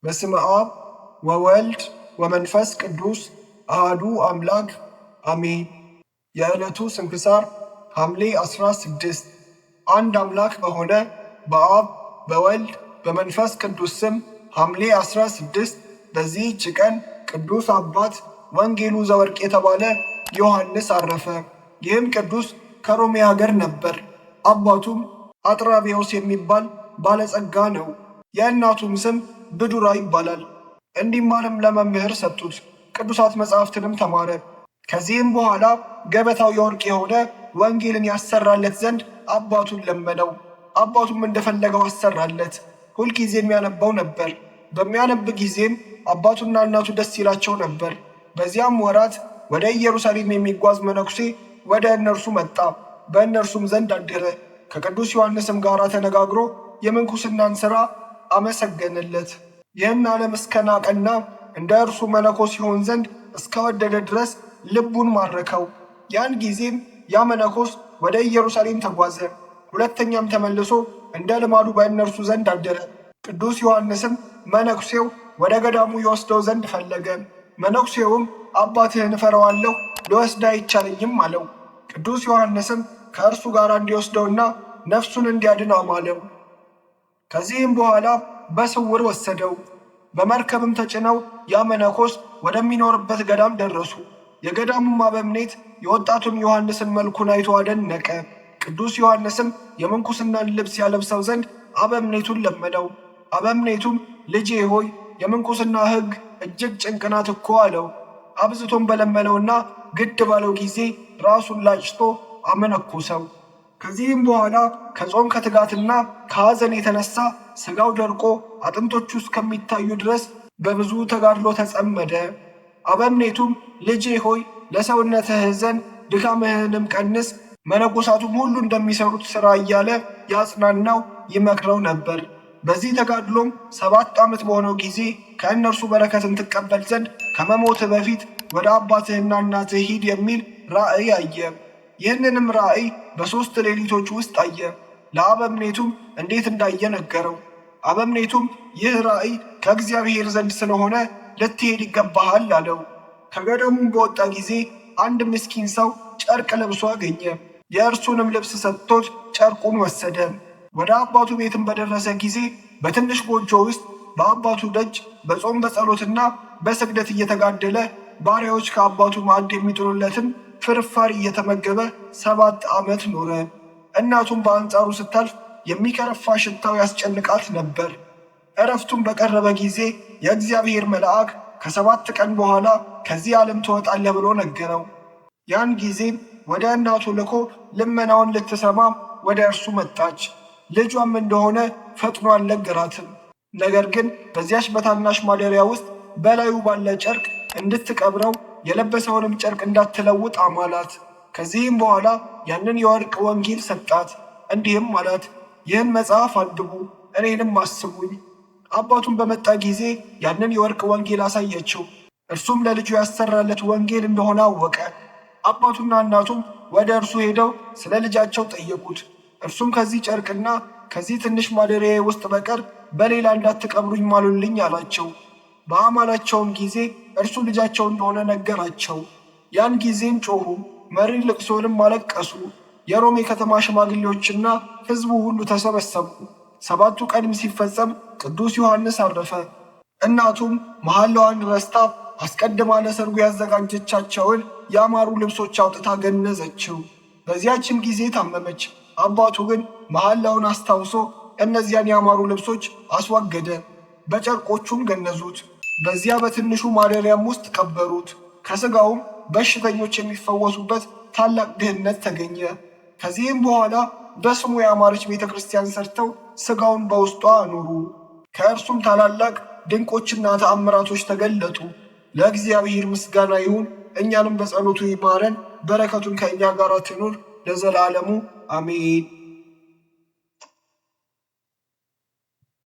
በስመ አብ ወወልድ ወመንፈስ ቅዱስ አሐዱ አምላክ አሜን። የዕለቱ ስንክሳር ሐምሌ 16። አንድ አምላክ በሆነ በአብ በወልድ በመንፈስ ቅዱስ ስም ሐምሌ 16 በዚህች ቀን ቅዱስ አባት ወንጌሉ ዘወርቅ የተባለ ዮሐንስ አረፈ። ይህም ቅዱስ ከሮሜ ሀገር ነበር። አባቱም አጥራቢዎስ የሚባል ባለጸጋ ነው። የእናቱም ስም ብዱራ ይባላል። እንዲማርም ለመምህር ሰጡት። ቅዱሳት መጻሕፍትንም ተማረ። ከዚህም በኋላ ገበታው የወርቅ የሆነ ወንጌልን ያሰራለት ዘንድ አባቱን ለመነው። አባቱም እንደፈለገው አሰራለት። ሁልጊዜም ያነበው ነበር። በሚያነብ ጊዜም አባቱና እናቱ ደስ ይላቸው ነበር። በዚያም ወራት ወደ ኢየሩሳሌም የሚጓዝ መነኩሴ ወደ እነርሱ መጣ። በእነርሱም ዘንድ አደረ። ከቅዱስ ዮሐንስም ጋር ተነጋግሮ የምንኩስናን ሥራ አመሰገነለት። ይህን ዓለም እስከ ናቀና እንደ እርሱ መነኮስ ሲሆን ዘንድ እስከወደደ ድረስ ልቡን ማረከው። ያን ጊዜም ያ መነኮስ ወደ ኢየሩሳሌም ተጓዘ። ሁለተኛም ተመልሶ እንደ ልማዱ በእነርሱ ዘንድ አደረ። ቅዱስ ዮሐንስም መነኩሴው ወደ ገዳሙ ይወስደው ዘንድ ፈለገ። መነኩሴውም አባትህን እፈራዋለሁ፣ ልወስድ አይቻለኝም አለው። ቅዱስ ዮሐንስም ከእርሱ ጋር እንዲወስደውና ነፍሱን እንዲያድን አማለው። ከዚህም በኋላ በስውር ወሰደው። በመርከብም ተጭነው ያ መነኮስ ወደሚኖርበት ገዳም ደረሱ። የገዳሙም አበምኔት የወጣቱን ዮሐንስን መልኩን አይቶ አደነቀ። ቅዱስ ዮሐንስም የምንኩስናን ልብስ ያለብሰው ዘንድ አበምኔቱን ለመነው። አበምኔቱም ልጄ ሆይ የምንኩስና ሕግ እጅግ ጭንቅ ናት እኮ አለው። አብዝቶም በለመነውና ግድ ባለው ጊዜ ራሱን ላጭቶ አመነኮሰው። ከዚህም በኋላ ከጾም ከትጋትና ከሐዘን የተነሳ ሥጋው ደርቆ አጥንቶቹ እስከሚታዩ ድረስ በብዙ ተጋድሎ ተጸመደ። አበምኔቱም ልጄ ሆይ ለሰውነትህ እዘን፣ ድካምህንም ቀንስ፣ መነኮሳቱም ሁሉ እንደሚሰሩት ሥራ እያለ ያጽናናው ይመክረው ነበር። በዚህ ተጋድሎም 7 ዓመት በሆነው ጊዜ ከእነርሱ በረከትን ትቀበል ዘንድ ከመሞትህ በፊት ወደ አባትህና እናትህ ሂድ የሚል ራእይ አየ። ይህንንም ራእይ በ3 ሌሊቶች ውስጥ አየ። ለአበምኔቱም እንዴት እንዳየ ነገረው። አበምኔቱም ይህ ራእይ ከእግዚአብሔር ዘንድ ስለሆነ ልትሄድ ይገባሃል አለው። ከገዳሙም በወጣ ጊዜ አንድ ምስኪን ሰው ጨርቅ ለብሶ አገኘ። የእርሱንም ልብስ ሰጥቶት ጨርቁን ወሰደ። ወደ አባቱ ቤትም በደረሰ ጊዜ በትንሽ ጎጆ ውስጥ በአባቱ ደጅ በጾም በጸሎትና በስግደት እየተጋደለ ባሪያዎች ከአባቱ ማዕድ የሚጥሉለትን ፍርፋሪ እየተመገበ 7 ዓመት ኖረ። እናቱም በአንጻሩ ስታልፍ የሚከረፋ ሽታው ያስጨንቃት ነበር። ዕረፍቱም በቀረበ ጊዜ የእግዚአብሔር መልአክ ከ7 ቀን በኋላ ከዚህ ዓለም ትወጣለህ ብሎ ነገረው። ያን ጊዜም ወደ እናቱ ልኮ ልመናውን ልትሰማ ወደ እርሱ መጣች። ልጇም እንደሆነ ፈጥኖ አልነገራትም። ነገር ግን በዚያች በታናሽ ማደሪያ ውስጥ በላዩ ባለ ጨርቅ እንድትቀብረው የለበሰውንም ጨርቅ እንዳትለውጥ አማላት። ከዚህም በኋላ ያንን የወርቅ ወንጌል ሰጣት። እንዲህም አላት፣ ይህን መጽሐፍ አንብቡ፣ እኔንም አስቡኝ። አባቱም በመጣ ጊዜ ያንን የወርቅ ወንጌል አሳየችው። እርሱም ለልጁ ያሰራለት ወንጌል እንደሆነ አወቀ። አባቱና እናቱም ወደ እርሱ ሄደው ስለ ልጃቸው ጠየቁት። እርሱም ከዚህ ጨርቅና ከዚህ ትንሽ ማደሪያ ውስጥ በቀር በሌላ እንዳትቀብሩኝ ማሉልኝ አላቸው። በአማላቸውም ጊዜ እርሱ ልጃቸው እንደሆነ ነገራቸው። ያን ጊዜም ጮኹ፣ መሪር ልቅሶንም አለቀሱ። የሮሜ ከተማ ሽማግሌዎችና ሕዝቡ ሁሉ ተሰበሰቡ። 7ቱ ቀንም ሲፈጸም ቅዱስ ዮሐንስ አረፈ። እናቱም መሐላዋን ረስታ አስቀድማ ለሰርጉ ያዘጋጀቻቸውን ያማሩ ልብሶች አውጥታ ገነዘችው። በዚያችም ጊዜ ታመመች። አባቱ ግን መሐላውን አስታውሶ እነዚያን ያማሩ ልብሶች አስወገደ፣ በጨርቆቹም ገነዙት። በዚያ በትንሹ ማደሪያም ውስጥ ቀበሩት። ከሥጋውም በሽተኞች የሚፈወሱበት ታላቅ ድህነት ተገኘ። ከዚህም በኋላ በስሙ ያማረች ቤተ ክርስቲያን ሰርተው ሥጋውን በውስጧ አኖሩ። ከእርሱም ታላላቅ ድንቆችና ተአምራቶች ተገለጡ። ለእግዚአብሔር ምስጋና ይሁን። እኛንም በጸሎቱ ይማረን፣ በረከቱን ከእኛ ጋር ትኑር ለዘላለሙ አሜን።